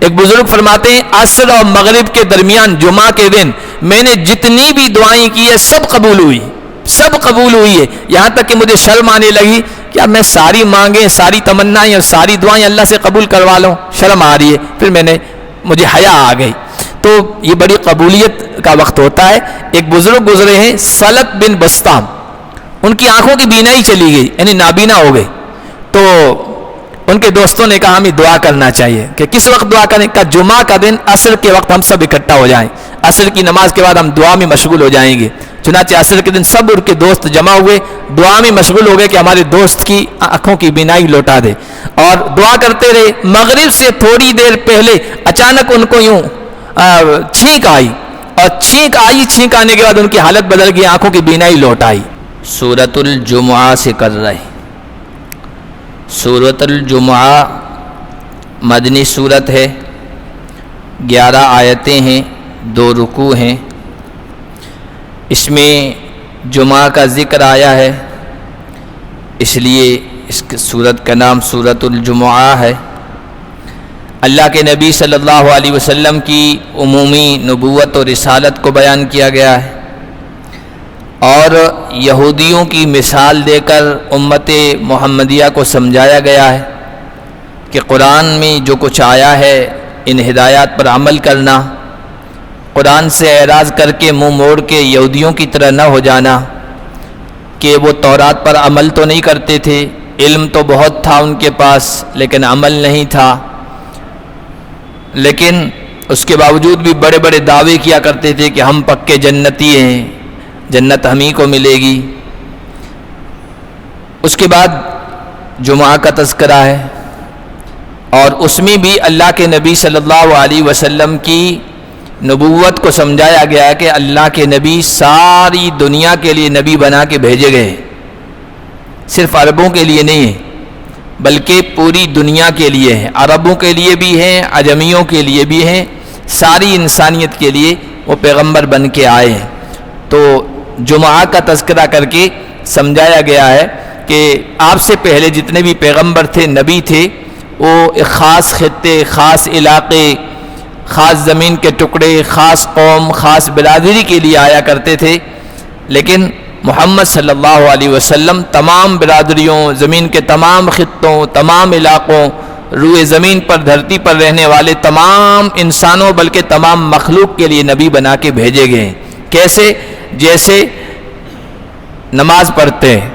ایک بزرگ فرماتے ہیں عصر اور مغرب کے درمیان جمعہ کے دن میں نے جتنی بھی دعائیں کی ہے سب قبول ہوئی، سب قبول ہوئی ہے، یہاں تک کہ مجھے شرم آنے لگی کہ اب میں ساری مانگیں، ساری تمنائیں اور ساری دعائیں اللہ سے قبول کروا لوں، شرم آ رہی ہے، پھر مجھے حیا آ گئی۔ تو یہ بڑی قبولیت کا وقت ہوتا ہے۔ ایک بزرگ گزرے ہیں سلط بن بستام، ان کی آنکھوں کی بینائی چلی گئی، یعنی نابینا ہو گئے، تو ان کے دوستوں نے کہا ہمیں دعا کرنا چاہیے کہ کس وقت دعا کریں؟ کہ جمعہ کا دن عصر کے وقت ہم سب اکٹھا ہو جائیں، عصر کی نماز کے بعد ہم دعا میں مشغول ہو جائیں گے۔ چنانچہ عصر کے دن سب ان کے دوست جمع ہوئے، دعا میں مشغول ہو گئے کہ ہمارے دوست کی آنکھوں کی بینائی لوٹا دے، اور دعا کرتے رہے۔ مغرب سے تھوڑی دیر پہلے اچانک ان کو یوں چھینک آئی، اور چھینک آنے کے بعد ان کی حالت بدل گئی، آنکھوں کی بینائی لوٹ آئی۔ سورۃ الجمعہ سے کر رہے۔ سورۃ الجمعہ مدنی سورت ہے، 11 آیتیں ہیں، 2 رکوع ہیں۔ اس میں جمعہ کا ذکر آیا ہے، اس لیے اس سورت کا نام سورۃ الجمعہ ہے۔ اللہ کے نبی صلی اللہ علیہ وسلم کی عمومی نبوت اور رسالت کو بیان کیا گیا ہے، اور یہودیوں کی مثال دے کر امت محمدیہ کو سمجھایا گیا ہے کہ قرآن میں جو کچھ آیا ہے ان ہدایات پر عمل کرنا، قرآن سے اعراض کر کے منہ موڑ کے یہودیوں کی طرح نہ ہو جانا کہ وہ تورات پر عمل تو نہیں کرتے تھے، علم تو بہت تھا ان کے پاس لیکن عمل نہیں تھا، لیکن اس کے باوجود بھی بڑے بڑے دعوے کیا کرتے تھے کہ ہم پکے جنتی ہیں، جنت ہم ہی کو ملے گی۔ اس کے بعد جمعہ کا تذکرہ ہے، اور اس میں بھی اللہ کے نبی صلی اللہ علیہ وسلم کی نبوت کو سمجھایا گیا ہے کہ اللہ کے نبی ساری دنیا کے لیے نبی بنا کے بھیجے گئے، صرف عربوں کے لیے نہیں ہے بلکہ پوری دنیا کے لیے ہیں، عربوں کے لیے بھی ہیں، عجمیوں کے لیے بھی ہیں، ساری انسانیت کے لیے وہ پیغمبر بن کے آئے ہیں۔ تو جمعہ کا تذکرہ کر کے سمجھایا گیا ہے کہ آپ سے پہلے جتنے بھی پیغمبر تھے، نبی تھے، وہ ایک خاص خطے، خاص علاقے، خاص زمین کے ٹکڑے، خاص قوم، خاص برادری کے لیے آیا کرتے تھے، لیکن محمد صلی اللہ علیہ وسلم تمام برادریوں، زمین کے تمام خطوں، تمام علاقوں، روئے زمین پر، دھرتی پر رہنے والے تمام انسانوں بلکہ تمام مخلوق کے لیے نبی بنا کے بھیجے گئے۔ کیسے؟ جیسے نماز پڑھتے ہیں،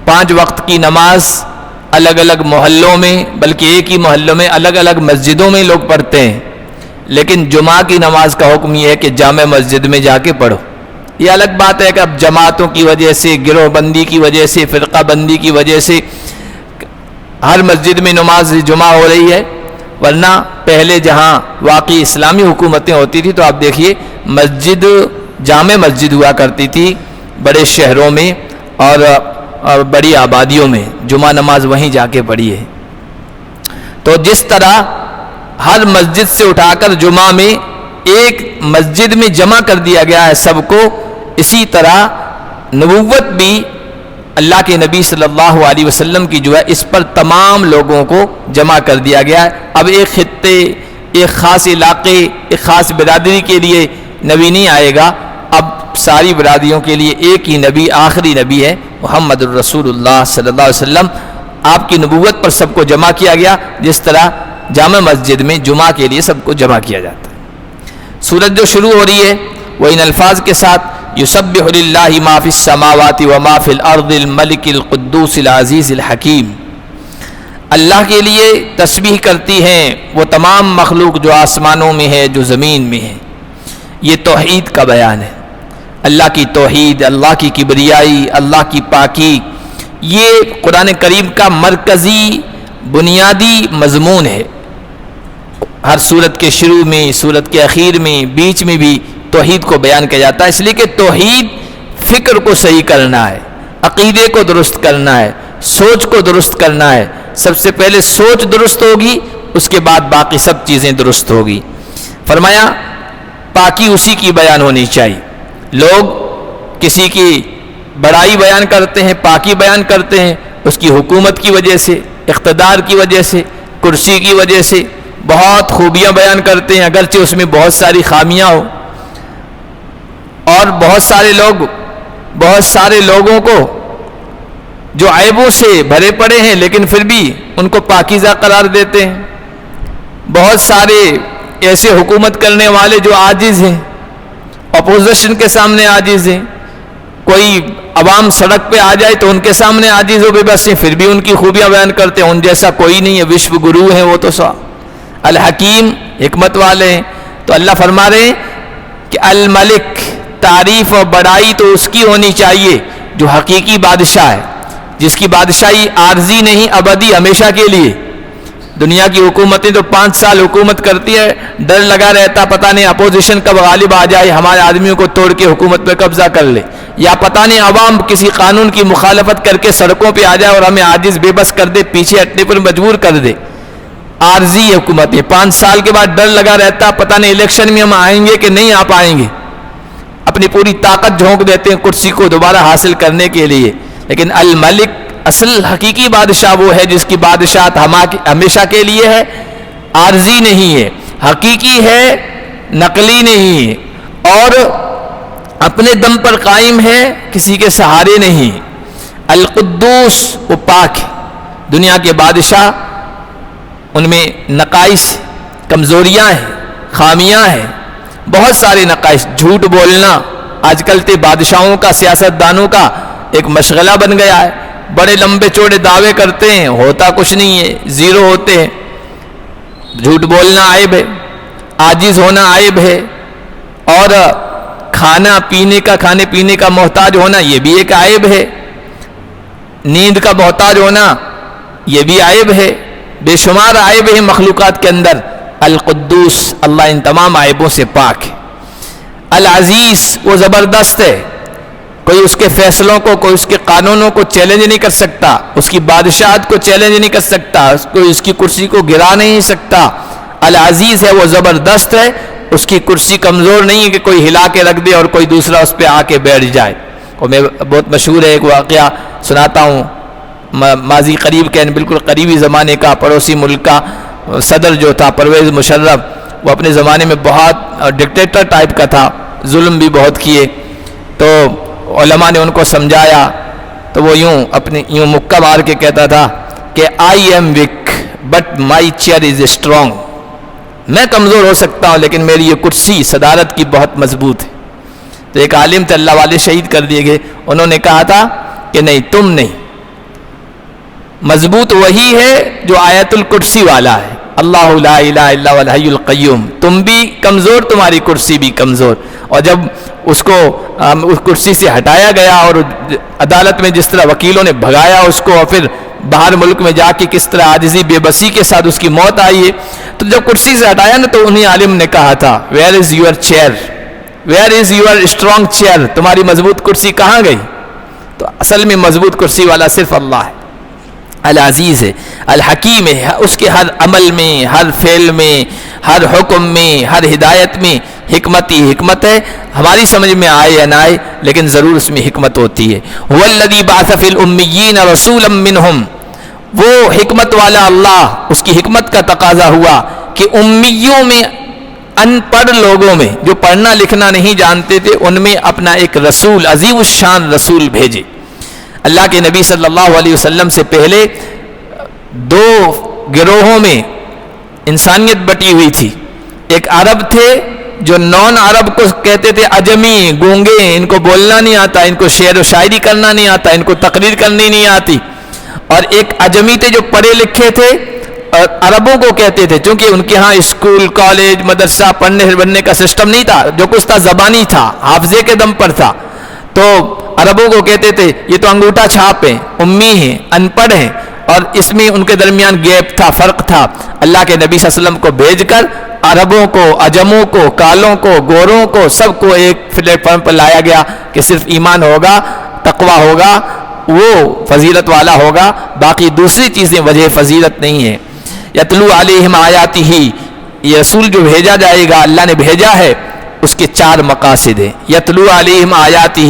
5 وقت کی نماز الگ الگ محلوں میں بلکہ ایک ہی محلوں میں الگ الگ مسجدوں میں لوگ پڑھتے ہیں، لیکن جمعہ کی نماز کا حکم یہ ہے کہ جامع مسجد میں جا کے پڑھو۔ یہ الگ بات ہے کہ اب جماعتوں کی وجہ سے، گروہ بندی کی وجہ سے، فرقہ بندی کی وجہ سے ہر مسجد میں نماز جمعہ ہو رہی ہے، ورنہ پہلے جہاں واقعی اسلامی حکومتیں ہوتی تھی تو آپ دیکھیے مسجد، جامع مسجد ہوا کرتی تھی بڑے شہروں میں اور بڑی آبادیوں میں، جمعہ نماز وہیں جا کے پڑھی ہے۔ تو جس طرح ہر مسجد سے اٹھا کر جمعہ میں ایک مسجد میں جمع کر دیا گیا ہے سب کو، اسی طرح نبوت بھی اللہ کے نبی صلی اللہ علیہ وسلم کی جو ہے اس پر تمام لوگوں کو جمع کر دیا گیا ہے۔ اب ایک خطے، ایک خاص علاقے، ایک خاص برادری کے لیے نبی نہیں آئے گا، اب ساری برادریوں کے لیے ایک ہی نبی، آخری نبی ہے محمد الرسول اللہ صلی اللہ علیہ وسلم۔ آپ کی نبوت پر سب کو جمع کیا گیا جس طرح جامع مسجد میں جمعہ کے لیے سب کو جمع کیا جاتا ہے۔ سورت جو شروع ہو رہی ہے وہ ان الفاظ کے ساتھ یسبح للہ ما فی السماوات وما فی الارض الملک القدوس العزیز الحکیم، اللہ کے لیے تسبیح کرتی ہیں وہ تمام مخلوق جو آسمانوں میں ہے، جو زمین میں ہے۔ یہ توحید کا بیان ہے، اللہ کی توحید، اللہ کی کبریائی، اللہ کی پاکی، یہ قرآن کریم کا مرکزی بنیادی مضمون ہے۔ ہر سورت کے شروع میں، سورت کے اخیر میں، بیچ میں بھی توحید کو بیان کیا جاتا ہے، اس لیے کہ توحید فکر کو صحیح کرنا ہے، عقیدے کو درست کرنا ہے، سوچ کو درست کرنا ہے۔ سب سے پہلے سوچ درست ہوگی، اس کے بعد باقی سب چیزیں درست ہوگی۔ فرمایا پاکی اسی کی بیان ہونی چاہیے۔ لوگ کسی کی بڑائی بیان کرتے ہیں، پاکی بیان کرتے ہیں، اس کی حکومت کی وجہ سے، اقتدار کی وجہ سے، کرسی کی وجہ سے، بہت خوبیاں بیان کرتے ہیں، اگرچہ اس میں بہت ساری خامیاں ہو، اور بہت سارے لوگوں کو جو عیبوں سے بھرے پڑے ہیں لیکن پھر بھی ان کو پاکیزہ قرار دیتے ہیں۔ بہت سارے ایسے حکومت کرنے والے جو عاجز ہیں، اپوزیشن کے سامنے عاجز ہیں، کوئی عوام سڑک پہ آ جائے تو ان کے سامنے عاجز ہو بے بس ہیں، پھر بھی ان کی خوبیاں بیان کرتے ہیں، ان جیسا کوئی نہیں ہے، وشو گرو ہیں وہ تو سا الحکیم، حکمت والے ہیں۔ تو اللہ فرما رہے ہیں کہ الملک، تعریف اور بڑائی تو اس کی ہونی چاہیے جو حقیقی بادشاہ ہے، جس کی بادشاہی عارضی نہیں، ابدی، ہمیشہ کے لیے۔ دنیا کی حکومتیں تو 5 سال حکومت کرتی ہے، ڈر لگا رہتا پتہ نہیں اپوزیشن کب غالب آ جائے، ہمارے آدمیوں کو توڑ کے حکومت پہ قبضہ کر لے، یا پتہ نہیں عوام کسی قانون کی مخالفت کر کے سڑکوں پہ آ جائے اور ہمیں عاجز بے بس کر دے، پیچھے ہٹنے پر مجبور کر دے۔ عارضی حکومتیں 5 سال کے بعد ڈر لگا رہتا، پتہ نہیں الیکشن میں ہم آئیں گے کہ نہیں آ پائیں گے، اپنی پوری طاقت جھونک دیتے ہیں کرسی کو دوبارہ حاصل کرنے کے لیے۔ لیکن الملک، اصل حقیقی بادشاہ وہ ہے جس کی بادشاہت ہمیشہ کے لیے ہے، عارضی نہیں ہے، حقیقی ہے، نقلی نہیں ہے، اور اپنے دم پر قائم ہے، کسی کے سہارے نہیں۔ القدوس، وہ پاک ہے۔ دنیا کے بادشاہ، ان میں نقائص، کمزوریاں ہیں، خامیاں ہیں، بہت سارے نقائص۔ جھوٹ بولنا آج کل کے بادشاہوں کا، سیاستدانوں کا ایک مشغلہ بن گیا ہے، بڑے لمبے چوڑے دعوے کرتے ہیں، ہوتا کچھ نہیں ہے، زیرو ہوتے ہیں۔ جھوٹ بولنا عیب ہے، عاجز ہونا عیب ہے، اور کھانے پینے کا محتاج ہونا یہ بھی ایک عیب ہے، نیند کا محتاج ہونا یہ بھی عیب ہے، بے شمار عیب ہیں مخلوقات کے اندر۔ القدوس، اللہ ان تمام عیبوں سے پاک ہے۔ العزیز، وہ زبردست ہے، کوئی اس کے فیصلوں کو، کوئی اس کے قانونوں کو چیلنج نہیں کر سکتا، اس کی بادشاہت کو چیلنج نہیں کر سکتا، کوئی اس کی کرسی کو گرا نہیں سکتا۔ العزیز ہے، وہ زبردست ہے، اس کی کرسی کمزور نہیں ہے کہ کوئی ہلا کے رکھ دے اور کوئی دوسرا اس پہ آ کے بیٹھ جائے۔ اور میں بہت مشہور ہے ایک واقعہ سناتا ہوں، ماضی قریب کے بالکل قریبی زمانے کا، پڑوسی ملک کا صدر جو تھا پرویز مشرف، وہ اپنے زمانے میں بہت ڈکٹیٹر ٹائپ کا تھا، ظلم بھی بہت کیے، تو علماء نے ان کو سمجھایا تو وہ یوں مکہ مار کے کہتا تھا کہ I am weak but my chair is strong، میں کمزور ہو سکتا ہوں لیکن میری یہ کرسی صدارت کی بہت مضبوط ہے۔ تو ایک عالم تھے، اللہ والے شہید کر دیے گئے، انہوں نے کہا تھا کہ نہیں، تم نہیں، مضبوط وہی ہے جو آیت الکرسی والا ہے، اللہ لا الہ الا هو الحی القیوم، تم بھی کمزور، تمہاری کرسی بھی کمزور۔ اور جب اس کو اس کرسی سے ہٹایا گیا اور عدالت میں جس طرح وکیلوں نے بھگایا اس کو، اور پھر باہر ملک میں جا کے کس طرح عاجزی بے بسی کے ساتھ اس کی موت آئی ہے، تو جب کرسی سے ہٹایا نا تو انہی عالم نے کہا تھا where is your chair, where is your strong chair, تمہاری مضبوط کرسی کہاں گئی؟ تو اصل میں مضبوط کرسی والا صرف اللہ ہے، العزیز ہے، الحکیم ہے، اس کے ہر عمل میں، ہر فعل میں، ہر حکم میں، ہر ہدایت میں حکمت ہی حکمت ہے، ہماری سمجھ میں آئے یا نہ آئے لیکن ضرور اس میں حکمت ہوتی ہے۔ هو الذی بعث فی الامیین رسولا منہم، وہ حکمت والا اللہ، اس کی حکمت کا تقاضا ہوا کہ امیوں میں، ان پڑھ لوگوں میں، جو پڑھنا لکھنا نہیں جانتے تھے، ان میں اپنا ایک رسول، عظیم الشان رسول بھیجے۔ اللہ کے نبی صلی اللہ علیہ وسلم سے پہلے 2 گروہوں میں انسانیت بٹی ہوئی تھی، ایک عرب تھے جو نون عرب کو کہتے تھے عجمی، گونگے، ان کو بولنا نہیں آتا، ان کو شعر و شاعری کرنا نہیں آتا، ان کو تقریر کرنی نہیں آتی، اور ایک عجمی تھے جو پڑھے لکھے تھے اور عربوں کو کہتے تھے، چونکہ ان کے ہاں اسکول، کالج، مدرسہ، پڑھنے بننے کا سسٹم نہیں تھا، جو کچھ تھا زبانی تھا، حافظے کے دم پر تھا، تو عربوں کو کہتے تھے یہ تو انگوٹھا چھاپ ہیں، امی ہیں، ان پڑھ ہیں، اور اس میں ان کے درمیان گیپ تھا، فرق تھا۔ اللہ کے نبی صلی اللہ علیہ وسلم کو بھیج کر عربوں کو، عجموں کو، کالوں کو، گوروں کو، سب کو ایک پلیٹ فارم پر لایا گیا کہ صرف ایمان ہوگا، تقوی ہوگا، وہ فضیلت والا ہوگا، باقی دوسری چیزیں وجہ فضیلت نہیں ہے۔ یتلو علیہم آیاتہ، یہ رسول جو بھیجا جائے گا، اللہ نے بھیجا ہے، اس کے 4 مقاصد ہیں۔ یتلو علیہم آیاتہ،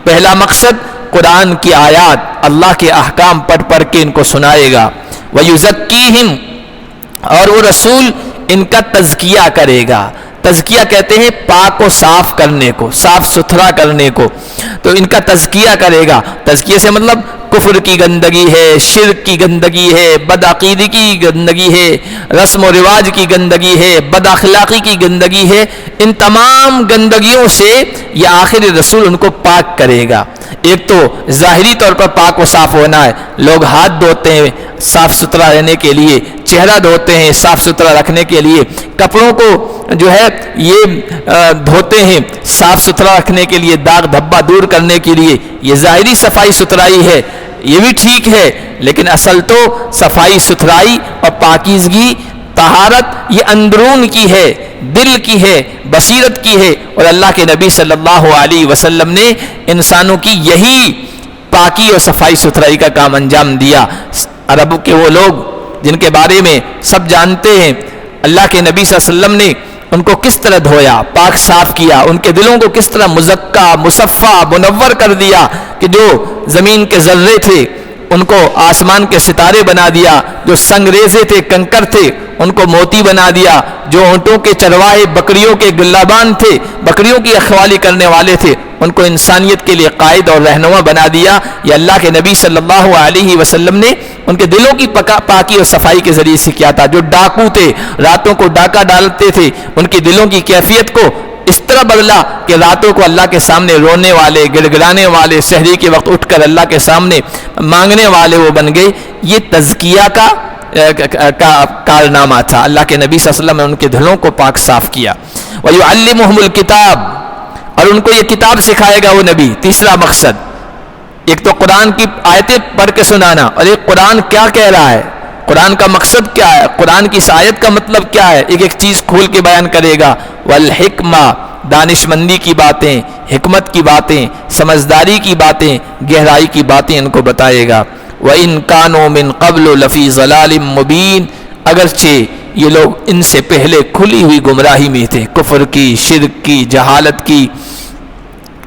پہلا مقصد قرآن کی آیات، اللہ کے احکام پڑھ پڑھ کے ان کو سنائے گا۔ ویزکیہم، اور وہ رسول ان کا تزکیہ کرے گا۔ تزکیہ کہتے ہیں پاک و صاف کرنے کو، صاف ستھرا کرنے کو، تو ان کا تزکیہ کرے گا۔ تزکیہ سے مطلب کفر کی گندگی ہے، شرک کی گندگی ہے، بدعقیدگی کی گندگی ہے، رسم و رواج کی گندگی ہے، بد اخلاقی کی گندگی ہے، ان تمام گندگیوں سے یہ آخری رسول ان کو پاک کرے گا۔ ایک تو ظاہری طور پر پاک و صاف ہونا ہے، لوگ ہاتھ دھوتے ہیں صاف ستھرا رہنے کے لیے، چہرہ دھوتے ہیں صاف ستھرا رکھنے کے لیے، کپڑوں کو جو ہے یہ دھوتے ہیں صاف ستھرا رکھنے کے لیے، داغ دھبا دور کرنے کے لیے، یہ ظاہری صفائی ستھرائی ہے، یہ بھی ٹھیک ہے، لیکن اصل تو صفائی ستھرائی اور پاکیزگی طہارت یہ اندرون کی ہے، دل کی ہے، بصیرت کی ہے، اور اللہ کے نبی صلی اللہ علیہ وسلم نے انسانوں کی یہی پاکی اور صفائی ستھرائی کا کام انجام دیا۔ عرب کے وہ لوگ جن کے بارے میں سب جانتے ہیں، اللہ کے نبی صلی اللہ علیہ وسلم نے ان کو کس طرح دھویا، پاک صاف کیا، ان کے دلوں کو کس طرح مزکا، مصفا، منور کر دیا کہ جو زمین کے ذرے تھے ان کو آسمان کے ستارے بنا دیا، جو سنگ ریزے تھے، کنکر تھے، ان کو موتی بنا دیا، جو اونٹوں کے چرواہے، بکریوں کے گلابان تھے، بکریوں کی رکھوالی کرنے والے تھے، ان کو انسانیت کے لیے قائد اور رہنما بنا دیا۔ یہ اللہ کے نبی صلی اللہ علیہ وسلم نے ان کے دلوں کی پاکی اور صفائی کے ذریعے سے کیا تھا۔ جو ڈاکو تھے، راتوں کو ڈاکہ ڈالتے تھے، ان کی دلوں کی کیفیت کو اس طرح بدلا کہ راتوں کو اللہ کے سامنے رونے والے، گڑ گڑانے والے، سحری کے وقت اٹھ کر اللہ کے سامنے مانگنے والے وہ بن گئے۔ یہ تزکیہ کا کارنامہ تھا۔ اللہ کے نبی صلی اللہ علیہ وسلم نے ان کے دلوں کو پاک صاف کیا۔ وَيُعَلِّمُهُمُ الْكِتَابَ، اور ان کو یہ کتاب سکھائے گا وہ نبی۔ تیسرا مقصد، ایک تو قرآن کی آیتیں پڑھ کے سنانا، اور ایک قرآن کیا کہہ رہا ہے، قرآن کا مقصد کیا ہے، قرآن کی اس آیت کا مطلب کیا ہے، ایک ایک چیز کھول کے بیان کرے گا۔ والحکمہ، دانشمندی کی باتیں، حکمت کی باتیں، سمجھداری کی باتیں، گہرائی کی باتیں ان کو بتائے گا۔ وَإِن كَانُوا مِن قَبْلُ لَفِي ضَلَالٍ مُبِينٍ، اگرچہ یہ لوگ ان سے پہلے کھلی ہوئی گمراہی میں تھے، کفر کی، شرک کی، جہالت کی،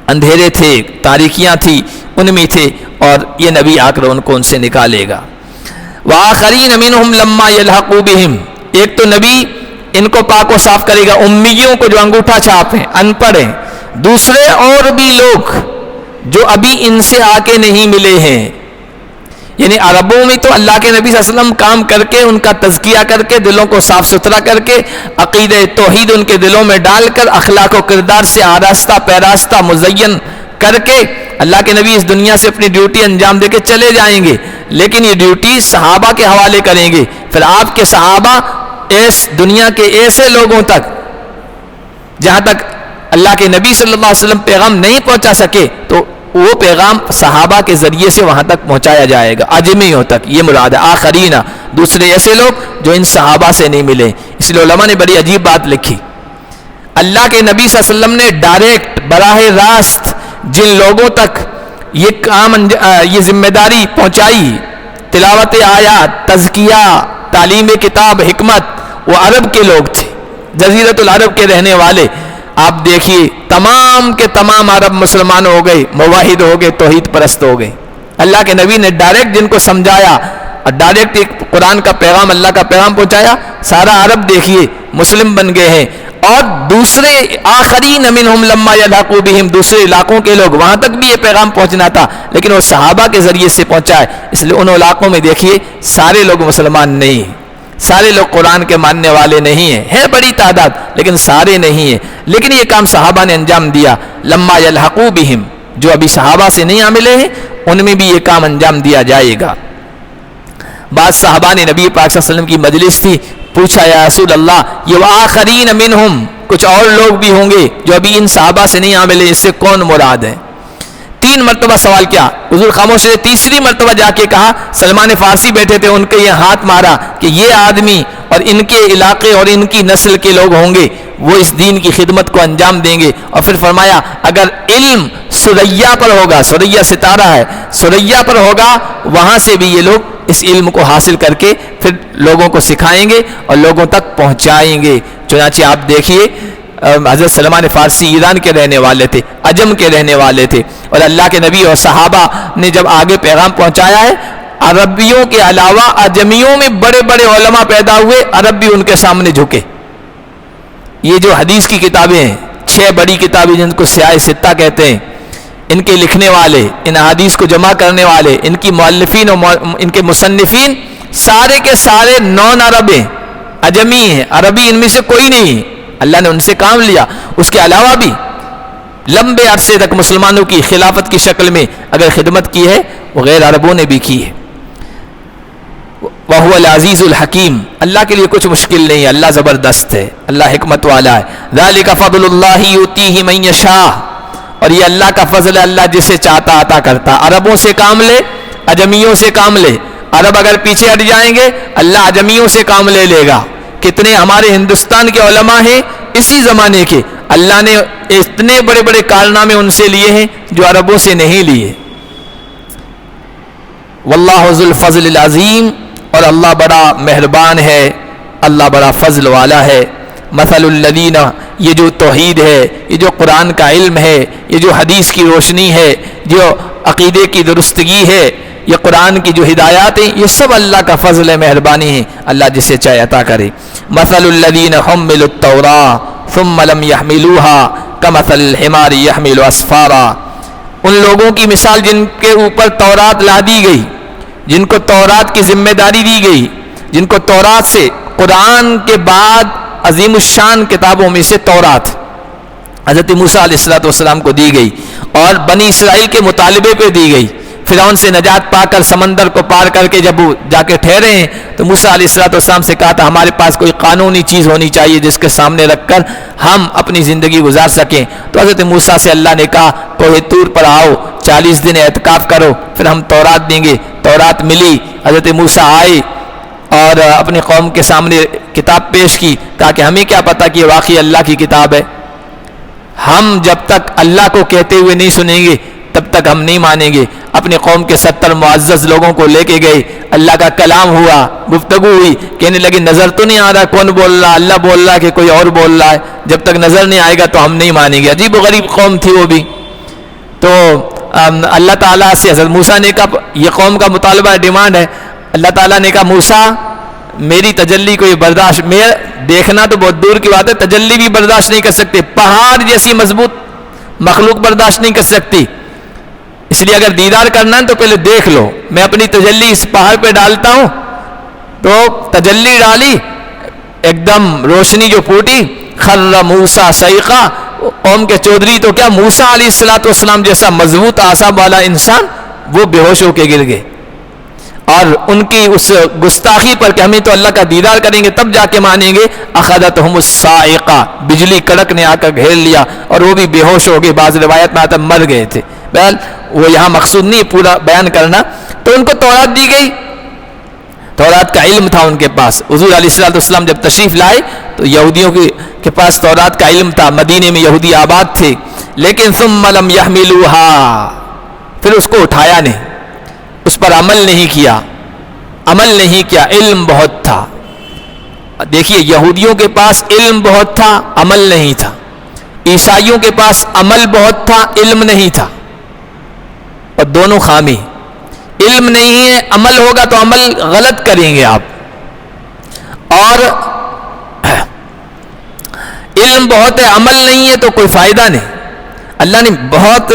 اندھیرے تھے، تاریکیاں تھی، ان میں تھے، اور یہ نبی آ کر ان کو ان سے نکالے گا۔ وَآخَرِينَ مِنْهُمْ لَمَّا يَلْحَقُوا بِهِمْ، ایک تو نبی ان کو پاک و صاف کرے گا، امیوں کو جو انگوٹھا چھاپ ہیں، ان پڑھ ہیں، دوسرے اور بھی لوگ جو ابھی ان سے آ کے نہیں ملے ہیں، یعنی عربوں میں تو اللہ کے نبی صلی اللہ علیہ وسلم کام کر کے، ان کا تزکیہ کر کے، دلوں کو صاف ستھرا کر کے، عقیدہ توحید ان کے دلوں میں ڈال کر، اخلاق و کردار سے آراستہ پیراستہ مزین کر کے، اللہ کے نبی اس دنیا سے اپنی ڈیوٹی انجام دے کے چلے جائیں گے، لیکن یہ ڈیوٹی صحابہ کے حوالے کریں گے۔ پھر آپ کے صحابہ اس دنیا کے ایسے لوگوں تک، جہاں تک اللہ کے نبی صلی اللہ علیہ وسلم پیغام نہیں پہنچا سکے، تو وہ پیغام صحابہ کے ذریعے سے وہاں تک پہنچایا جائے گا، اجمیوں تک، یہ مراد ہے۔ آخرین، دوسرے ایسے لوگ جو ان صحابہ سے نہیں ملے۔ اس لیے علماء نے بڑی عجیب بات لکھی، اللہ کے نبی صلی اللہ علیہ وسلم نے ڈائریکٹ براہ راست جن لوگوں تک یہ کام یہ ذمہ داری پہنچائی، تلاوت آیات، تزکیہ، تعلیم کتاب، حکمت، وہ عرب کے لوگ تھے، جزیرۃ العرب کے رہنے والے۔ آپ دیکھیے تمام کے تمام عرب مسلمان ہو گئے، موحد ہو گئے، توحید پرست ہو گئے۔ اللہ کے نبی نے ڈائریکٹ جن کو سمجھایا اور ڈائریکٹ ایک قرآن کا پیغام، اللہ کا پیغام پہنچایا، سارا عرب دیکھیے مسلم بن گئے ہیں۔ اور دوسرے آخرین منہم لما یلحقوا بہم، دوسرے علاقوں کے لوگ، وہاں تک بھی یہ پیغام پہنچنا تھا، لیکن وہ صحابہ کے ذریعے سے پہنچا ہے۔ اس لیے ان علاقوں میں دیکھیے سارے لوگ مسلمان نہیں ہیں، سارے لوگ قرآن کے ماننے والے نہیں ہیں، ہے بڑی تعداد لیکن سارے نہیں ہیں، لیکن یہ کام صحابہ نے انجام دیا۔ لما یلحقوا بہم، جو ابھی صحابہ سے نہیں ملے ہیں، ان میں بھی یہ کام انجام دیا جائے گا۔ بعض صحابہ نے نبی پاک صلی اللہ علیہ وسلم کی مجلس تھی، پوچھا یا رسول اللہ یہ آخرین منہم، کچھ اور لوگ بھی ہوں گے جو ابھی ان صحابہ سے نہیں ملے، اس سے کون مراد ہے؟ 3 مرتبہ سوال کیا، حضور خاموش رہے۔ تیسری مرتبہ جا کے کہا، سلمان فارسی بیٹھے تھے، ان کے یہ ہاتھ مارا کہ یہ آدمی اور ان کے علاقے اور ان کی نسل کے لوگ ہوں گے، وہ اس دین کی خدمت کو انجام دیں گے۔ اور پھر فرمایا اگر علم سریا پر ہوگا، سریا ستارہ ہے، سریا پر ہوگا، وہاں سے بھی یہ لوگ اس علم کو حاصل کر کے پھر لوگوں کو سکھائیں گے اور لوگوں تک پہنچائیں گے۔ چنانچہ آپ دیکھیے حضرت سلمان فارسی ایران کے رہنے والے تھے، عجم کے رہنے والے تھے، اور اللہ کے نبی اور صحابہ نے جب آگے پیغام پہنچایا ہے، عربیوں کے علاوہ اجمیوں میں بڑے بڑے علماء پیدا ہوئے، عرب بھی ان کے سامنے جھکے۔ یہ جو حدیث کی کتابیں ہیں، 6 بڑی کتابیں جن کو سیاہ ستہ کہتے ہیں، ان کے لکھنے والے، ان حدیث کو جمع کرنے والے، ان کی مؤلفین اور ان کے مصنفین سارے کے سارے نون عرب ہیں، اجمی ہیں، عربی ان میں سے کوئی نہیں ہے۔ اللہ نے ان سے کام لیا۔ اس کے علاوہ بھی لمبے عرصے تک مسلمانوں کی خلافت کی شکل میں اگر خدمت کی ہے وہ غیر عربوں نے بھی کی ہے۔ وَهُوَ الْعَزِيزُ الْحَكِيمُ، اللہ کے لیے کچھ مشکل نہیں ہے، اللہ زبردست ہے، اللہ حکمت والا ہے۔ ذَلِكَ فَضْلُ اللَّهِ يُؤْتِيهِ مَن يَشَاءُ، اور یہ اللہ کا فضل ہے، اللہ جسے چاہتا عطا کرتا۔ عربوں سے کام لے، اجمیوں سے کام لے، عرب اگر پیچھے ہٹ جائیں گے اللہ اجمیوں سے کام لے لے گا۔ کتنے ہمارے ہندوستان کے علماء ہیں اسی زمانے کے، اللہ نے اتنے بڑے بڑے کارنامے ان سے لیے ہیں جو عربوں سے نہیں لیے۔ واللہ ذو الفضل العظیم، اور اللہ بڑا مہربان ہے، اللہ بڑا فضل والا ہے۔ مثل الذین، یہ جو توحید ہے، یہ جو قرآن کا علم ہے، یہ جو حدیث کی روشنی ہے، جو عقیدے کی درستگی ہے، یہ قرآن کی جو ہدایات ہیں، یہ سب اللہ کا فضل ہے، مہربانی ہے، اللہ جسے چاہے عطا کرے۔ مثل الذین حملوا التوراۃ ثم لم يحملوها كمثل الحمار يحمل اسفارا، ان لوگوں کی مثال جن کے اوپر تورات لا دی گئی، جن کو تورات کی ذمہ داری دی گئی، جن کو تورات سے، قرآن کے بعد عظیم الشان کتابوں میں سے تورات حضرت موسیٰ علیہ السلام کو دی گئی اور بنی اسرائیل کے مطالبے پہ دی گئی۔ فرعون سے نجات پا کر سمندر کو پار کر کے جب وہ جا کے ٹھہرے ہیں تو موسیٰ علیہ السلام سے کہا تھا ہمارے پاس کوئی قانونی چیز ہونی چاہیے جس کے سامنے رکھ کر ہم اپنی زندگی گزار سکیں۔ تو حضرت موسیٰ سے اللہ نے کہا کوہ طور پر آؤ، 40 دن اعتکاف کرو، پھر ہم تورات دیں گے۔ تورات ملی، حضرت موسیٰ آئے اور اپنی قوم کے سامنے کتاب پیش کی، کہا کہ ہمیں کیا پتہ کہ یہ واقعی اللہ کی کتاب ہے، ہم جب تک اللہ کو کہتے ہوئے نہیں سنیں گے تب تک ہم نہیں مانیں گے۔ اپنی قوم کے 70 معزز لوگوں کو لے کے گئے، اللہ کا کلام ہوا، گفتگو ہوئی، کہنے لگے نظر تو نہیں آ رہا کون بول رہا، اللہ بول رہا ہے کہ کوئی اور بول رہا ہے، جب تک نظر نہیں آئے گا تو ہم نہیں مانیں گے۔ عجیب و غریب قوم تھی وہ بھی۔ تو اللہ تعالیٰ سے حضرت موسیٰ نے کہا یہ قوم کا مطالبہ ڈیمانڈ ہے، اللہ تعالیٰ نے کہا موسیٰ میری تجلی کو یہ برداشت، میں دیکھنا تو بہت دور کی بات ہے، تجلی بھی برداشت نہیں کر سکتے، پہاڑ جیسی مضبوط مخلوق برداشت نہیں کر سکتی، اس لیے اگر دیدار کرنا ہے تو پہلے دیکھ لو، میں اپنی تجلی اس پہاڑ پہ ڈالتا ہوں۔ تو تجلی ڈالی، ایک دم روشنی جو پھوٹی، خر موسیٰ صعقا، قوم کے چودھری تو کیا موسیٰ علیہ السلام جیسا مضبوط اعصاب والا انسان وہ بے ہوش ہو کے گر گئے، اور ان کی اس گستاخی پر کہ ہمیں تو اللہ کا دیدار کریں گے تب جا کے مانیں گے، اخذتہم الصاعقہ، بجلی کڑک نے آ کر گھیر لیا اور وہ بھی بے ہوش ہو گئے، بعض روایت میں آتا مر گئے تھے۔ بہرحال وہ یہاں مقصود نہیں پورا بیان کرنا۔ تو ان کو تورات دی گئی، تورات کا علم تھا ان کے پاس۔ حضور علیہ السلام جب تشریف لائے تو یہودیوں کے پاس تورات کا علم تھا، مدینے میں یہودی آباد تھے، لیکن ثم لم يحملوها، پھر اس کو اٹھایا نہیں، اس پر عمل نہیں کیا، علم بہت تھا۔ دیکھیے یہودیوں کے پاس علم بہت تھا، عمل نہیں تھا، عیسائیوں کے پاس عمل بہت تھا، علم نہیں تھا، اور دونوں خامی، علم نہیں ہے، عمل ہوگا تو عمل غلط کریں گے آپ، اور علم بہت ہے عمل نہیں ہے تو کوئی فائدہ نہیں۔ اللہ نے بہت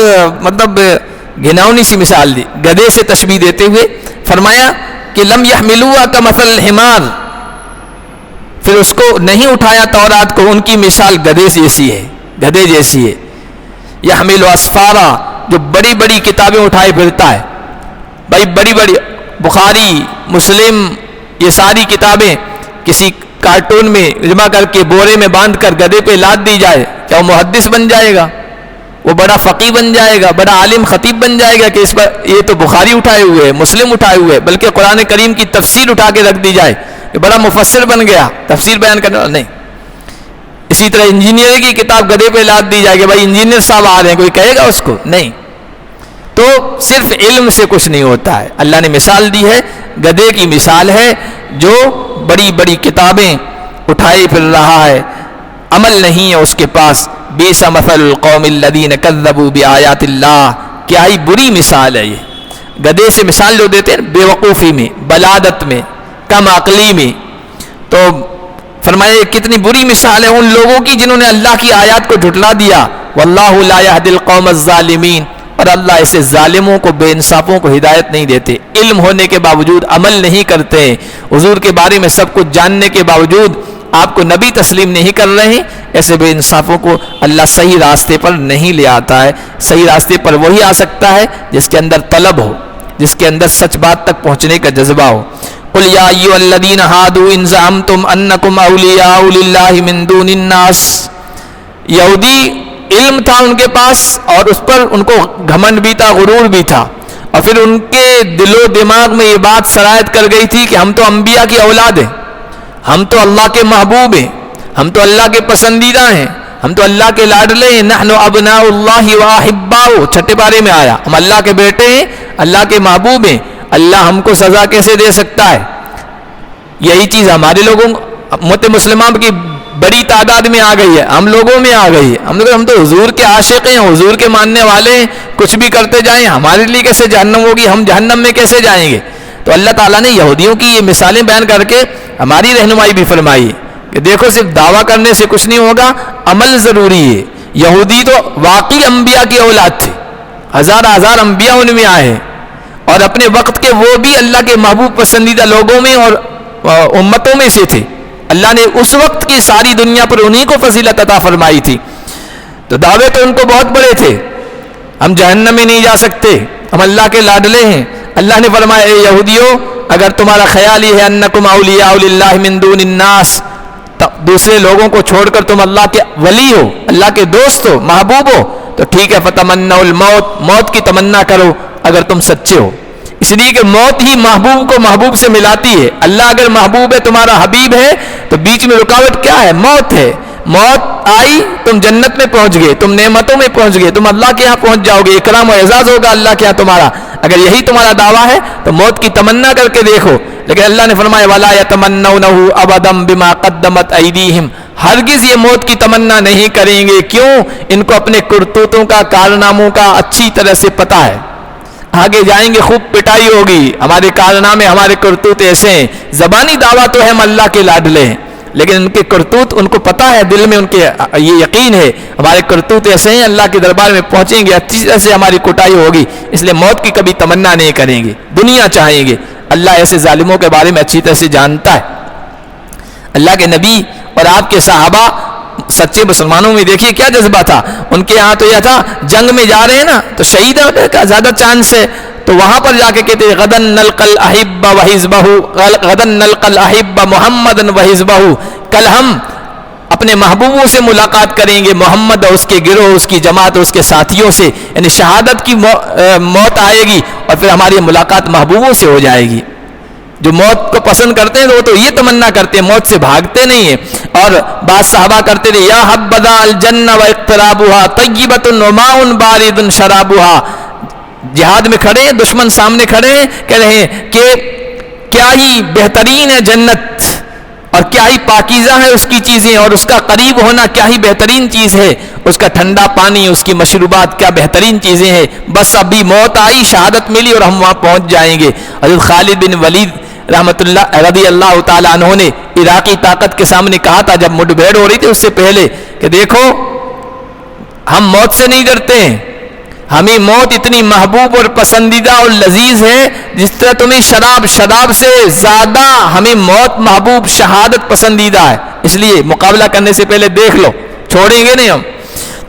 گھناؤنی سی مثال دی، گدھے سے تشبیہ دیتے ہوئے فرمایا کہ لم يحملوها كمثل الحمار، پھر اس کو نہیں اٹھایا تورات کو، ان کی مثال گدھے جیسی ہے، گدھے جیسی ہے۔ يحمل اسفارا، جو بڑی بڑی کتابیں اٹھائے پھرتا ہے، بھائی بڑی بڑی بخاری مسلم یہ ساری کتابیں کسی کارٹون میں جمع کر کے بورے میں باندھ کر گدھے پہ لاد دی جائے، کیا وہ محدث بن جائے گا؟ وہ بڑا فقی بن جائے گا، بڑا عالم خطیب بن جائے گا کہ اس پر یہ تو بخاری اٹھائے ہوئے ہے، مسلم اٹھائے ہوئے، بلکہ قرآن کریم کی تفسیر اٹھا کے رکھ دی جائے کہ بڑا مفسر بن گیا، تفسیر بیان کرنے والا نہیں۔ اسی طرح انجینئرنگ کی کتاب گدھے پہ لاد دی جائے کہ بھائی انجینئر صاحب آ رہے ہیں، کوئی کہے گا اس کو؟ نہیں۔ تو صرف علم سے کچھ نہیں ہوتا ہے۔ اللہ نے مثال دی ہے، گدھے کی مثال ہے جو بڑی بڑی کتابیں اٹھائے پھر رہا ہے، عمل نہیں ہے اس کے پاس۔ بیس مثل القوم الذین کذبوا بآیات اللہ، کیا ہی بری مثال ہے یہ گدھے سے مثال جو دیتے ہیں بیوقوفی میں، بلادت میں، کم عقلی میں، تو فرمایا یہ کتنی بری مثال ہے ان لوگوں کی جنہوں نے اللہ کی آیات کو جھٹلا دیا. واللہ لا یہدی القوم الظالمین، اور اللہ ایسے ظالموں کو، بے انصافوں کو ہدایت نہیں دیتے. علم ہونے کے باوجود عمل نہیں کرتے، حضور کے بارے میں سب کچھ جاننے کے باوجود آپ کو نبی تسلیم نہیں کر رہے ہیں. ایسے بے انصافوں کو اللہ صحیح راستے پر نہیں لے آتا ہے. صحیح راستے پر وہی آ سکتا ہے جس کے اندر طلب ہو، جس کے اندر سچ بات تک پہنچنے کا جذبہ ہو. قل یا ایھا الذین ھادوا ان زعمتم انکم اولیاء للہ من دون الناس. یہودی علم تھا ان کے پاس اور اس پر ان کو گھمنڈ بھی تھا، غرور بھی تھا، اور پھر ان کے دل و دماغ میں یہ بات سرایت کر گئی تھی کہ ہم تو انبیاء کی اولاد ہیں، ہم تو اللہ کے محبوب ہیں، ہم تو اللہ کے پسندیدہ ہیں، ہم تو اللہ کے لاڈلے ہیں. نحن ابناء اللہ واحباؤہ، چھٹے پارے میں آیا، ہم اللہ کے بیٹے ہیں، اللہ کے محبوب ہیں. اللہ ہم کو سزا کیسے دے سکتا ہے؟ یہی چیز ہمارے لوگوں امت مسلمہ کی بڑی تعداد میں آ گئی ہے، ہم لوگوں میں آ گئی ہے. ہم تو حضور کے عاشق ہیں، حضور کے ماننے والے ہیں، کچھ بھی کرتے جائیں، ہمارے لیے کیسے جہنم ہوگی، ہم جہنم میں کیسے جائیں گے؟ تو اللہ تعالیٰ نے یہودیوں کی یہ مثالیں بیان کر کے ہماری رہنمائی بھی فرمائی کہ دیکھو صرف دعویٰ کرنے سے کچھ نہیں ہوگا، عمل ضروری ہے. یہودی تو واقعی انبیاء کی اولاد تھے، ہزار انبیاء ان میں آئے، اور اپنے وقت کے وہ بھی اللہ کے محبوب پسندیدہ لوگوں میں اور امتوں میں سے تھے. اللہ نے اس وقت کی ساری دنیا پر انہی کو فضیلت عطا فرمائی تھی. تو دعوے تو ان کو بہت بڑے تھے، ہم جہنم میں نہیں جا سکتے، ہم اللہ کے لاڈلے ہیں. اللہ نے فرمایا اے یہودیو، اگر تمہارا خیال یہ ہے انکم اولیاء للہ من دون الناس، دوسرے لوگوں کو چھوڑ کر تم اللہ کے ولی ہو، اللہ کے دوست ہو، محبوب ہو، تو ٹھیک ہے، فتمنوا الموت، موت کی تمنا کرو اگر تم سچے ہو. اس لیے کہ موت ہی محبوب کو محبوب سے ملاتی ہے. اللہ اگر محبوب ہے، تمہارا حبیب ہے، تو بیچ میں رکاوٹ کیا ہے؟ موت ہے. موت آئی، تم جنت میں پہنچ گئے، تم نعمتوں میں پہنچ گئے، تم اللہ کے ہاں پہنچ جاؤ گے، اکرام و اعزاز ہوگا اللہ کے ہاں تمہارا. اگر یہی تمہارا دعویٰ ہے تو موت کی تمنا کر کے دیکھو. لیکن اللہ نے فرمایا وَلَا يَتَمَنَّوْنَهُ أَبَدًا بِمَا قَدَّمَتْ أَيْدِيهِمْ، ہرگز یہ موت کی تمنا نہیں کریں گے. کیوں؟ ان کو اپنے کرتوتوں کا، کارناموں کا اچھی طرح سے پتہ ہے. آگے جائیں گے خوب پٹائی ہوگی، ہمارے کارنامے، ہمارے کرتوت ایسے ہیں. زبانی دعویٰ تو ہے ہم اللہ کے لاڈلے ہیں، لیکن ان کے کرتوت ان کو پتہ ہے، دل میں ان کے یہ یقین ہے ہمارے کرتوت ایسے ہیں، اللہ کے دربار میں پہنچیں گے، اچھی طرح سے ہماری کٹائی ہوگی. اس لیے موت کی کبھی تمنا نہیں کریں گے، دنیا چاہیں گے. اللہ ایسے ظالموں کے بارے میں اچھی طرح سے جانتا ہے. اللہ کے نبی اور آپ کے صحابہ سچے مسلمانوں میں دیکھیے کیا جذبہ تھا. ان کے یہاں تو یہ تھا جنگ میں جا رہے ہیں نا تو شہید ہونے کا زیادہ چانس ہے، تو وہاں پر جا کے کہتے غدن نلقى الاحب وحزبہ، غدن نلقى الاحب محمدا وحزبہ، کل ہم اپنے محبوبوں سے ملاقات کریں گے، محمد اور اس کے گروہ، اس کی جماعت اور اس کے ساتھیوں سے. یعنی شہادت کی موت آئے گی اور پھر ہماری ملاقات محبوبوں سے ہو جائے گی. جو موت کو پسند کرتے ہیں وہ تو یہ تمنا کرتے ہیں، موت سے بھاگتے نہیں ہیں. اور بعض صحابہ کرتے تھے یا حبذا الجنہ واقترابها طیبۃ وماء بارد شرابها. جہاد میں کھڑے ہیں، دشمن سامنے کھڑے ہیں، کہہ رہے ہیں کہ کیا ہی بہترین ہے جنت اور کیا ہی پاکیزہ ہے اس کی چیزیں، اور اس کا قریب ہونا کیا ہی بہترین چیز ہے، اس کا ٹھنڈا پانی، اس کی مشروبات کیا بہترین چیزیں ہیں. بس ابھی موت آئی، شہادت ملی اور ہم وہاں پہنچ جائیں گے. حضرت خالد بن ولید رحمت اللہ رضی اللہ تعالیٰ عنہ نے عراقی طاقت کے سامنے کہا تھا جب مڈ بھیڑ ہو رہی تھی اس سے پہلے کہ دیکھو ہم موت سے نہیں ڈرتے ہیں، ہمیں موت اتنی محبوب اور پسندیدہ اور لذیذ ہے جس طرح تمہیں شراب سے زیادہ ہمیں موت محبوب، شہادت پسندیدہ ہے. اس لیے مقابلہ کرنے سے پہلے دیکھ لو، چھوڑیں گے نہیں ہم.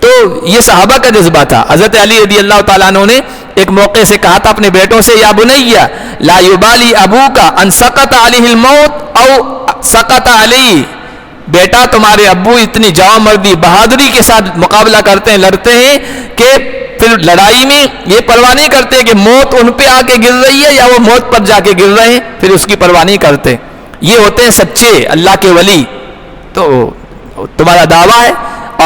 تو یہ صحابہ کا جذبہ تھا. حضرت علی رضی اللہ تعالیٰ عنہ نے ایک موقع سے کہا تھا اپنے بیٹوں سے یا بنیہ لا یبالی ابوک ان سقط علیہ الموت او سقط علی. بیٹا تمہارے ابو اتنی جواں مردی، بہادری کے ساتھ مقابلہ کرتے ہیں، لڑتے ہیں کہ پھر لڑائی میں یہ پرواہ نہیں کرتے کہ موت ان پہ آ کے گر رہی ہے یا وہ موت پر جا کے گر رہے ہیں، پھر اس کی پرواہ نہیں کرتے. یہ ہوتے ہیں سچے اللہ کے ولی. تو تمہارا دعویٰ ہے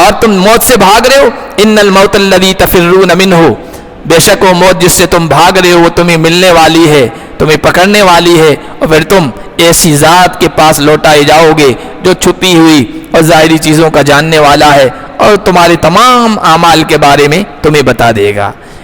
اور تم موت سے بھاگ رہے ہو. ان الموت الذی تفرون منہ، بے شک وہ موت جس سے تم بھاگ رہے ہو وہ تمہیں ملنے والی ہے، تمہیں پکڑنے والی ہے، اور پھر تم ایسی ذات کے پاس لوٹائے جاؤ گے جو چھپی ہوئی اور ظاہری چیزوں کا جاننے والا ہے اور تمہارے تمام اعمال کے بارے میں تمہیں بتا دے گا.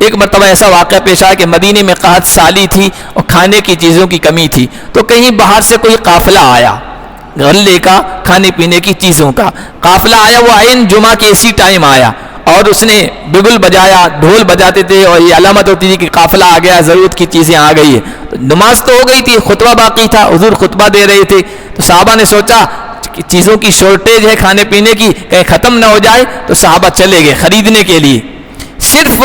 ایک مرتبہ ایسا واقعہ پیش آیا کہ مدینے میں قحط سالی تھی اور کھانے کی چیزوں کی کمی تھی، تو کہیں باہر سے کوئی قافلہ آیا، غلے کا، کھانے پینے کی چیزوں کا قافلہ آیا، وہ عین جمعہ کے اسی ٹائم آیا، اور اس نے بگل بجایا، ڈھول بجاتے تھے، اور یہ علامت ہوتی تھی کہ قافلہ آ گیا، ضرورت کی چیزیں آ گئی ہے۔ تو نماز تو ہو گئی تھی، خطبہ باقی تھا، حضور خطبہ دے رہے تھے، تو صحابہ نے سوچا کہ چیزوں کی شارٹیج ہے کھانے پینے کی، کہیں ختم نہ ہو جائے، تو صحابہ چلے گئے خریدنے کے لیے۔ صرف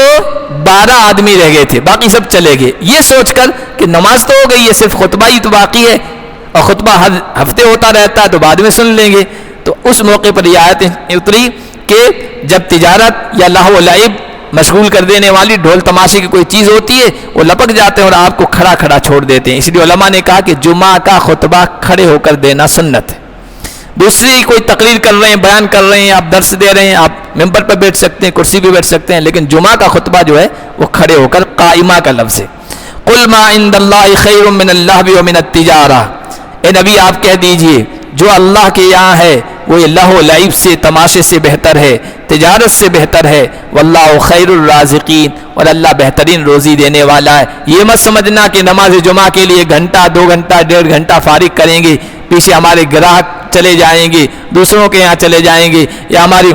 12 آدمی رہ گئے تھے، باقی سب چلے گئے، یہ سوچ کر کہ نماز تو ہو گئی ہے، صرف خطبہ ہی تو باقی ہے، اور خطبہ ہر ہفتے ہوتا رہتا ہے تو بعد میں سن لیں گے۔ تو اس موقع پر یہ آیت اتری کہ جب تجارت یا لہو و لعب مشغول کر دینے والی ڈھول تماشے کی کوئی چیز ہوتی ہے، وہ لپک جاتے ہیں اور آپ کو کھڑا کھڑا چھوڑ دیتے ہیں۔ اس لیے علماء نے کہا کہ جمعہ کا خطبہ کھڑے ہو کر دینا سنت ہے۔ دوسری کوئی تقریر کر رہے ہیں، بیان کر رہے ہیں، آپ درس دے رہے ہیں، آپ ممبر پہ بیٹھ سکتے ہیں، کرسی پہ بیٹھ سکتے ہیں، لیکن جمعہ کا خطبہ جو ہے وہ کھڑے ہو کر، قائمہ کا لفظ ہے۔ قل ما عند اللہ خیر من اللہو ومن التجارہ، اے نبی آپ کہہ دیجئے جو اللہ کے یہاں ہے وہ یہ لہو لعب سے، تماشے سے بہتر ہے، تجارت سے بہتر ہے، واللہ خیر الرازقین، اور اللہ بہترین روزی دینے والا ہے۔ یہ مت سمجھنا کہ نماز جمعہ کے لیے گھنٹہ، 2 گھنٹہ، 1.5 گھنٹہ فارغ کریں گے، پیچھے ہمارے گراہک چلے جائیں گے، دوسروں کے یہاں چلے جائیں گے، یا ہماری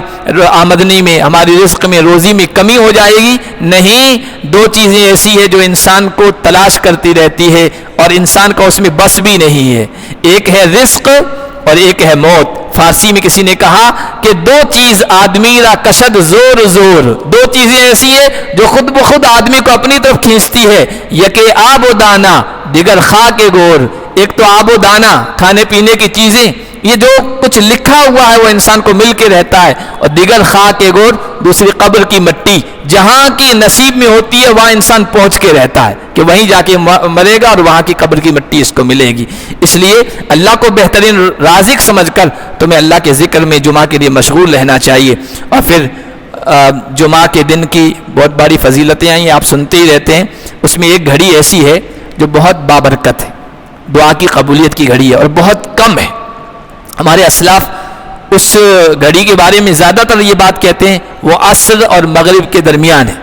آمدنی میں، ہماری رزق میں، روزی میں کمی ہو جائے گی۔ نہیں، 2 چیزیں ایسی ہیں جو انسان کو تلاش کرتی رہتی ہے اور انسان کا اس میں بس بھی نہیں ہے، ایک ہے رزق اور ایک ہے موت۔ فارسی میں کسی نے کہا کہ 2 چیز آدمی را کشد زور زور، 2 چیزیں ایسی ہیں جو خود بخود آدمی کو اپنی طرف کھینچتی ہے، یک آب و دانا دیگر خاک گور۔ ایک تو آب و دانا، کھانے پینے کی چیزیں، یہ جو کچھ لکھا ہوا ہے وہ انسان کو مل کے رہتا ہے، اور دیگر خاک گور، دوسری قبر کی مٹی، جہاں کی نصیب میں ہوتی ہے وہاں انسان پہنچ کے رہتا ہے کہ وہیں جا کے مرے گا اور وہاں کی قبر کی مٹی اس کو ملے گی۔ اس لیے اللہ کو بہترین رازق سمجھ کر تمہیں اللہ کے ذکر میں جمعہ کے لیے مشغول رہنا چاہیے۔ اور پھر جمعہ کے دن کی بہت بڑی فضیلتیں آئیں، آپ سنتے ہی رہتے ہیں، اس میں ایک گھڑی ایسی ہے جو بہت بابرکت ہے، دعا کی قبولیت کی گھڑی ہے، اور بہت کم ہے۔ ہمارے اسلاف اس گھڑی کے بارے میں زیادہ تر یہ بات کہتے ہیں وہ عصر اور مغرب کے درمیان ہے،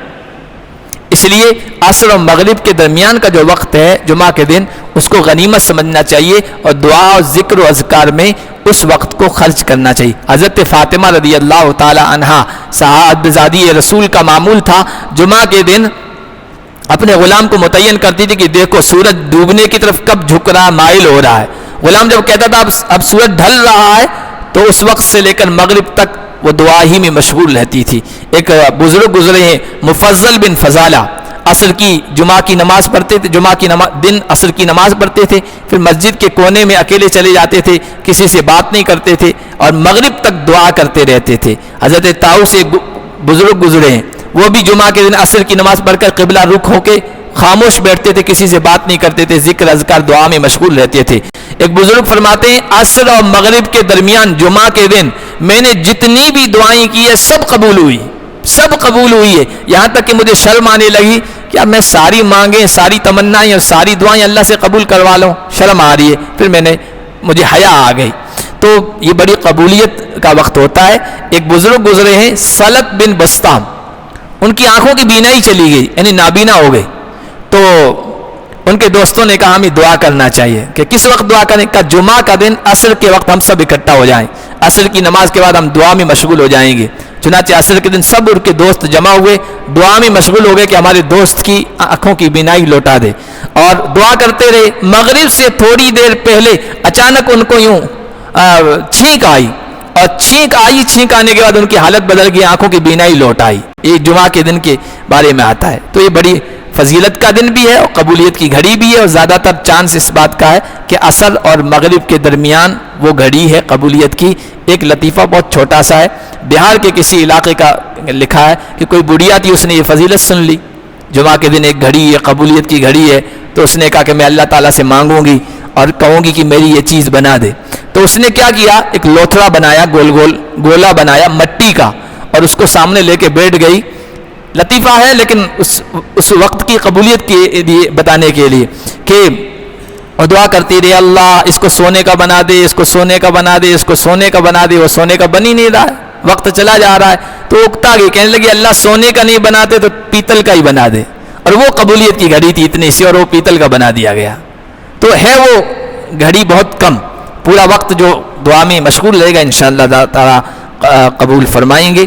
اس لیے عصر اور مغرب کے درمیان کا جو وقت ہے جمعہ کے دن، اس کو غنیمت سمجھنا چاہیے اور دعا اور ذکر و اذکار میں اس وقت کو خرچ کرنا چاہیے۔ حضرت فاطمہ رضی اللہ تعالی عنہا صاحبزادی رسول کا معمول تھا، جمعہ کے دن اپنے غلام کو متعین کرتی تھی کہ دیکھو سورج ڈوبنے کی طرف کب جھک رہا، مائل ہو رہا ہے۔ غلام جب کہتا تھا اب سورج ڈھل رہا ہے، تو اس وقت سے لے کر مغرب تک وہ دعا ہی میں مشغول رہتی تھی۔ ایک بزرگ گزرے ہیں مفضل بن فضالہ، عصر کی جمعہ کی نماز پڑھتے تھے، جمعہ کی دن عصر کی نماز پڑھتے تھے، پھر مسجد کے کونے میں اکیلے چلے جاتے تھے، کسی سے بات نہیں کرتے تھے، اور مغرب تک دعا کرتے رہتے تھے۔ حضرت طاؤس سے بزرگ گزرے ہیں، وہ بھی جمعہ کے دن عصر کی نماز پڑھ کر قبلہ رخ ہو کے خاموش بیٹھتے تھے، کسی سے بات نہیں کرتے تھے، ذکر اذکار دعا میں مشغول رہتے تھے۔ ایک بزرگ فرماتے ہیں عصر اور مغرب کے درمیان جمعہ کے دن میں نے جتنی بھی دعائیں کی ہے سب قبول ہوئی، سب قبول ہوئی ہے، یہاں تک کہ مجھے شرم آنے لگی کہ اب میں ساری مانگیں، ساری تمنائیں اور ساری دعائیں اللہ سے قبول کروا لوں، شرم آ رہی ہے، پھر مجھے حیا آ گئی۔ تو یہ بڑی قبولیت کا وقت ہوتا ہے۔ ایک بزرگ گزرے ہیں سلط بن بستام، ان کی آنکھوں کی بینائی چلی گئی، یعنی نابینا ہو گئے، تو ان کے دوستوں نے کہا ہمیں دعا کرنا چاہیے، کہ کس وقت دعا کریں؟ کہ جمعہ کا دن عصر کے وقت ہم سب اکٹھا ہو جائیں، عصر کی نماز کے بعد ہم دعا میں مشغول ہو جائیں گے۔ چنانچہ عصر کے دن سب ان کے دوست جمع ہوئے، دعا میں مشغول ہو گئے کہ ہمارے دوست کی آنکھوں کی بینائی لوٹا دے، اور دعا کرتے رہے۔ مغرب سے تھوڑی دیر پہلے اچانک ان کو یوں چھینک آئی، اور چھینک آنے کے بعد ان کی حالت بدل گئی، آنکھوں کی بینائی لوٹ آئی۔ یہ جمعہ کے دن کے بارے میں آتا ہے۔ تو یہ بڑی فضیلت کا دن بھی ہے اور قبولیت کی گھڑی بھی ہے، اور زیادہ تر چانس اس بات کا ہے کہ عصر اور مغرب کے درمیان وہ گھڑی ہے قبولیت کی۔ ایک لطیفہ بہت چھوٹا سا ہے، بہار کے کسی علاقے کا لکھا ہے کہ کوئی بڑھیا تھی، اس نے یہ فضیلت سن لی، جمعہ کے دن ایک گھڑی ہے، قبولیت کی گھڑی ہے، تو اس نے کہا کہ میں اللہ تعالیٰ سے مانگوں گی اور کہوں گی کہ میری یہ چیز بنا دے۔ تو اس نے کیا کیا، ایک لوتھڑا بنایا، گولا بنایا مٹی کا، اور اس کو سامنے لے کے بیٹھ گئی۔ لطیفہ ہے لیکن اس وقت کی قبولیت کے لیے بتانے کے لیے کہ وہ دعا کرتی رہی، اللہ اس کو سونے کا بنا دے، اس کو سونے کا بنا دے، اس کو سونے کا بنا دے، وہ سونے کا بن ہی نہیں رہا ہے۔ وقت چلا جا رہا ہے تو اکتا گئی، کہنے لگی اللہ سونے کا نہیں بناتے تو پیتل کا ہی بنا دے، اور وہ قبولیت کی گھڑی تھی اتنی سی اور وہ پیتل کا بنا دیا گیا. تو ہے وہ گھڑی بہت کم، پورا وقت جو دعا میں مشغول رہے گا انشاءاللہ تعالی قبول فرمائیں گے.